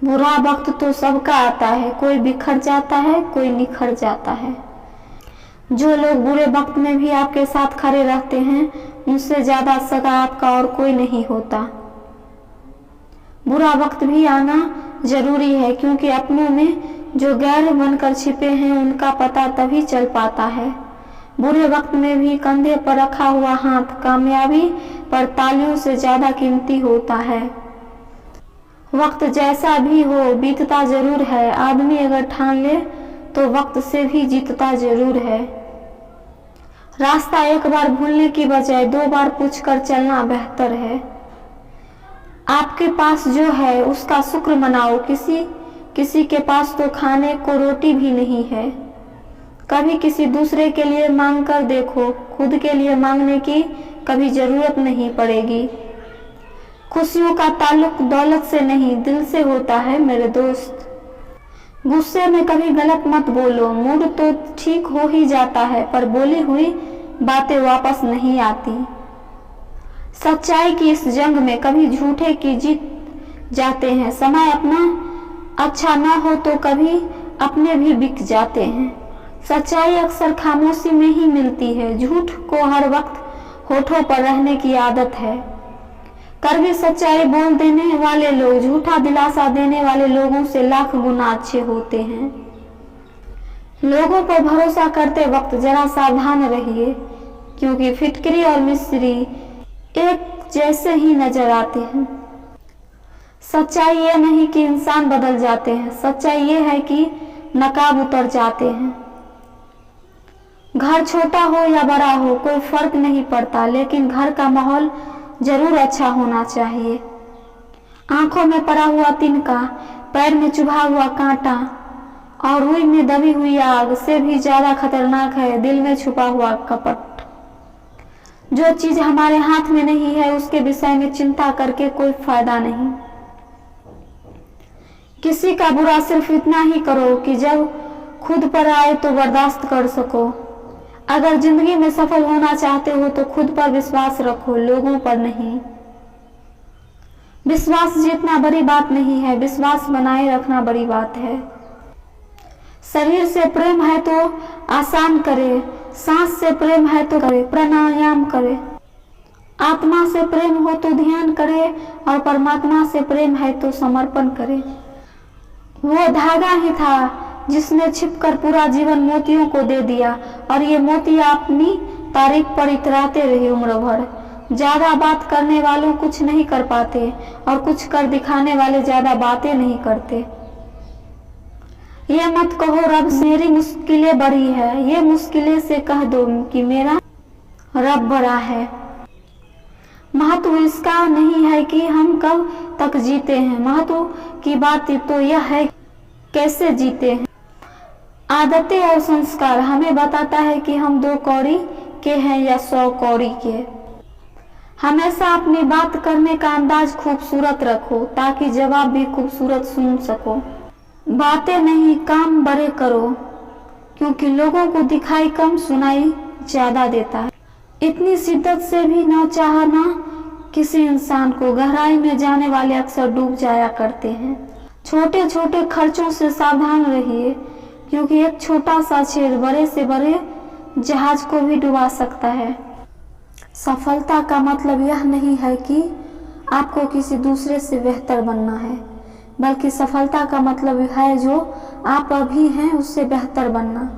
बुरा वक्त तो सबका आता है, कोई बिखर जाता है, कोई निखर जाता है। जो लोग बुरे वक्त में भी आपके साथ खड़े रहते हैं, उनसे ज्यादा सगा आपका और कोई नहीं होता। बुरा वक्त भी आना जरूरी है, क्योंकि अपनों में जो गैर बनकर छिपे हैं उनका पता तभी चल पाता है। बुरे वक्त में भी कंधे पर रखा हुआ हाथ कामयाबी पर तालियों से ज्यादा कीमती होता है। वक्त जैसा भी हो बीतता जरूर है, आदमी अगर ठान ले तो वक्त से भी जीतता जरूर है। रास्ता एक बार भूलने की बजाय 2 बार पूछकर चलना बेहतर है। आपके पास जो है उसका शुक्र मनाओ, किसी के पास तो खाने को रोटी भी नहीं है। कभी किसी दूसरे के लिए मांग कर देखो, खुद के लिए मांगने की कभी जरूरत नहीं पड़ेगी। खुशियों का ताल्लुक दौलत से नहीं दिल से होता है मेरे दोस्त। गुस्से में कभी गलत मत बोलो, मूड तो ठीक हो ही जाता है पर बोली हुई बातें वापस नहीं आती। सच्चाई की इस जंग में कभी झूठे की जीत जाते हैं। समय अपना अच्छा ना हो तो कभी अपने भी बिक जाते हैं। सच्चाई अक्सर खामोशी में ही मिलती है। झूठ को हर वक्त होठों पर रहने की आदत है। कड़वी सच्चाई बोल देने वाले लोग झूठा दिलासा देने वाले लोगों से लाख गुना अच्छे होते हैं। लोगों पर भरोसा करते वक्त जरा सावधान रहिए, क्योंकि फिटकरी और मिस्री एक जैसे ही नजर आते हैं। सच्चाई ये नहीं कि इंसान बदल जाते हैं, सच्चाई ये है कि नकाब उतर जाते हैं। घर छोटा हो या बड़ा हो कोई फर्क नहीं पड़ता, लेकिन घर का माहौल जरूर अच्छा होना चाहिए। आंखों में पड़ा हुआ तिनका, पैर में चुभा हुआ कांटा और रुई में दबी हुई आग से भी ज्यादा खतरनाक है दिल में छुपा हुआ कपट। जो चीज हमारे हाथ में नहीं है उसके विषय में चिंता करके कोई फायदा नहीं। किसी का बुरा सिर्फ इतना ही करो कि जब खुद पर आए तो बर्दाश्त कर सको। अगर जिंदगी में सफल होना चाहते हो तो खुद पर विश्वास रखो, लोगों पर नहीं। विश्वास जीतना बड़ी बात नहीं है, विश्वास बनाए रखना बड़ी बात है। शरीर से प्रेम है तो आसान करे, सांस से प्रेम है तो करे, प्राणायाम करे। आत्मा से प्रेम हो तो ध्यान करे और परमात्मा से प्रेम है तो समर्पण करे। वो धागा ही था जिसने छिपकर पूरा जीवन मोतियों को दे दिया और ये मोती अपनी तारीफ पर इतराते रहे उम्र भर। ज्यादा बात करने वालों कुछ नहीं कर पाते और कुछ कर दिखाने वाले ज्यादा बातें नहीं करते। ये मत कहो रब मेरी मुश्किलें बड़ी है, ये मुश्किलें से कह दो कि मेरा रब बड़ा है। महत्व इसका नहीं है कि हम कब तक जीते हैं, महत्व की बात तो यह है कैसे जीते हैं। आदतें और संस्कार हमें बताता है कि हम 2 कौड़ी के हैं या 100 कौड़ी के। हमेशा अपनी बात करने का अंदाज खूबसूरत रखो ताकि जवाब भी खूबसूरत सुन सको। बातें नहीं काम बड़े करो, क्योंकि लोगों को दिखाई कम सुनाई ज्यादा देता है। इतनी शिद्दत से भी न चाहना किसी इंसान को, गहराई में जाने वाले अक्सर डूब जाया करते हैं। छोटे छोटे खर्चों से सावधान रहिए, क्योंकि एक छोटा सा छेद बड़े से बड़े जहाज को भी डुबा सकता है। सफलता का मतलब यह नहीं है कि आपको किसी दूसरे से बेहतर बनना है, बल्कि सफलता का मतलब है जो आप अभी हैं उससे बेहतर बनना।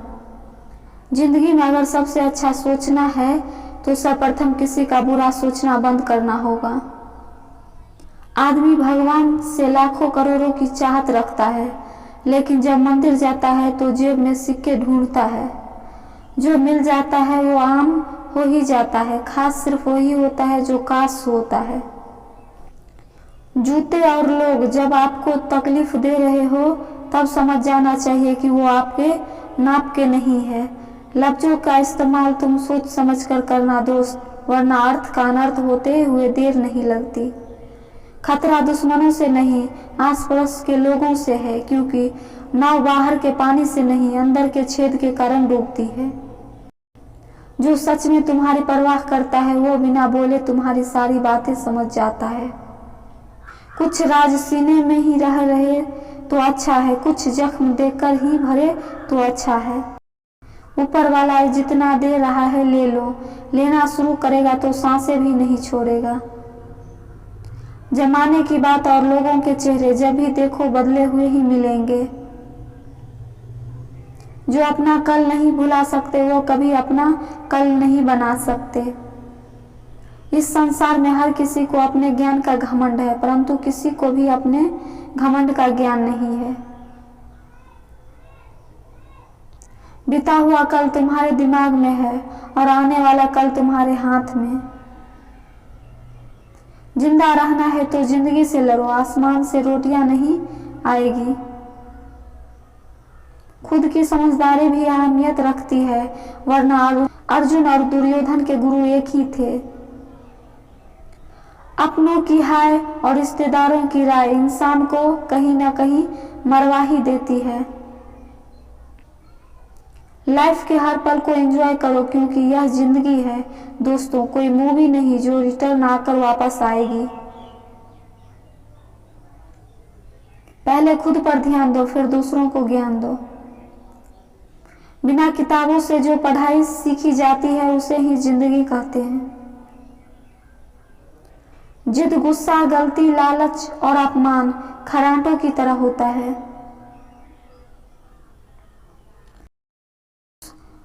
जिंदगी में अगर सबसे अच्छा सोचना है तो सर्वप्रथम किसी का बुरा सोचना बंद करना होगा। आदमी भगवान से लाखों करोड़ों की चाहत रखता है, लेकिन जब मंदिर जाता है तो जेब में सिक्के ढूंढता है। जो मिल जाता है वो आम हो ही जाता है, खास सिर्फ वही होता है जो काश होता है। जूते और लोग जब आपको तकलीफ दे रहे हो तब समझ जाना चाहिए कि वो आपके नाप के नहीं है। लफ्जों का इस्तेमाल तुम सोच समझ कर करना दोस्त, वरना अर्थ का अनर्थ होते हुए देर नहीं लगती। खतरा दुश्मनों से नहीं आस पड़ोस के लोगों से है, क्योंकि नाव बाहर के पानी से नहीं अंदर के छेद के कारण डूबती है। जो सच में तुम्हारी परवाह करता है वो बिना बोले तुम्हारी सारी बातें समझ जाता है। कुछ राज सीने में ही रह रहे तो अच्छा है, कुछ जख्म देकर ही भरे तो अच्छा है। ऊपर वाला जितना दे रहा है ले लो, लेना शुरू करेगा तो सांसें भी नहीं छोड़ेगा। जमाने की बात और लोगों के चेहरे जब भी देखो बदले हुए ही मिलेंगे। जो अपना कल नहीं भुला सकते वो कभी अपना कल नहीं बना सकते। इस संसार में हर किसी को अपने ज्ञान का घमंड है, परंतु किसी को भी अपने घमंड का ज्ञान नहीं है। बीता हुआ कल तुम्हारे दिमाग में है और आने वाला कल तुम्हारे हाथ में। जिंदा रहना है तो जिंदगी से लड़ो, आसमान से रोटियां नहीं आएगी। खुद की समझदारी भी अहमियत रखती है, वरना अर्जुन और दुर्योधन के गुरु एक ही थे। अपनों की हाय और रिश्तेदारों की राय इंसान को कहीं ना कहीं मरवा ही देती है। लाइफ के हर पल को एंजॉय करो, क्योंकि यह जिंदगी है दोस्तों, कोई मूवी नहीं जो रिटर्न आकर वापस आएगी। पहले खुद पर ध्यान दो, फिर दूसरों को ज्ञान दो। बिना किताबों से जो पढ़ाई सीखी जाती है उसे ही जिंदगी कहते हैं। जिद, गुस्सा, गलती, लालच और अपमान खरांटों की तरह होता है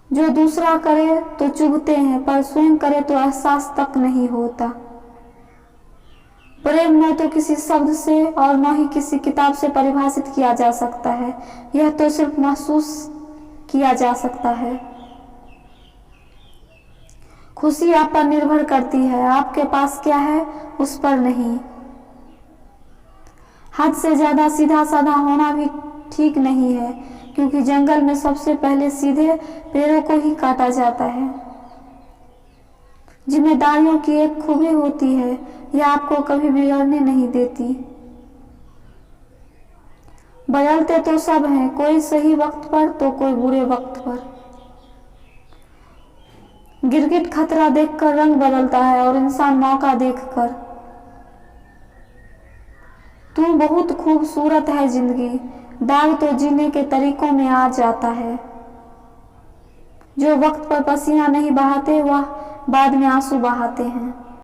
जो दूसरा करे तो चुभते हैं, पर स्वयं करे तो एहसास तक नहीं होता। प्रेम न तो किसी शब्द से और न ही किसी किताब से परिभाषित किया जा सकता है, यह तो सिर्फ महसूस किया जा सकता है। खुशी आप पर निर्भर करती है, आपके पास क्या है उस पर नहीं। हद से ज्यादा सीधा साधा होना भी ठीक नहीं है, क्योंकि जंगल में सबसे पहले सीधे पेड़ों को ही काटा जाता है। जिम्मेदारियों की एक खूबी होती है, यह आपको कभी बिगड़ने नहीं देती। बदलते तो सब हैं, कोई सही वक्त पर तो कोई बुरे वक्त पर। गिरगिट खतरा देखकर रंग बदलता है और इंसान मौका देखकर। तू बहुत खूबसूरत है जिंदगी, दाग तो जीने के तरीकों में आ जाता है। जो वक्त पर पसीना नहीं बहाते वह बाद में आंसू बहाते हैं।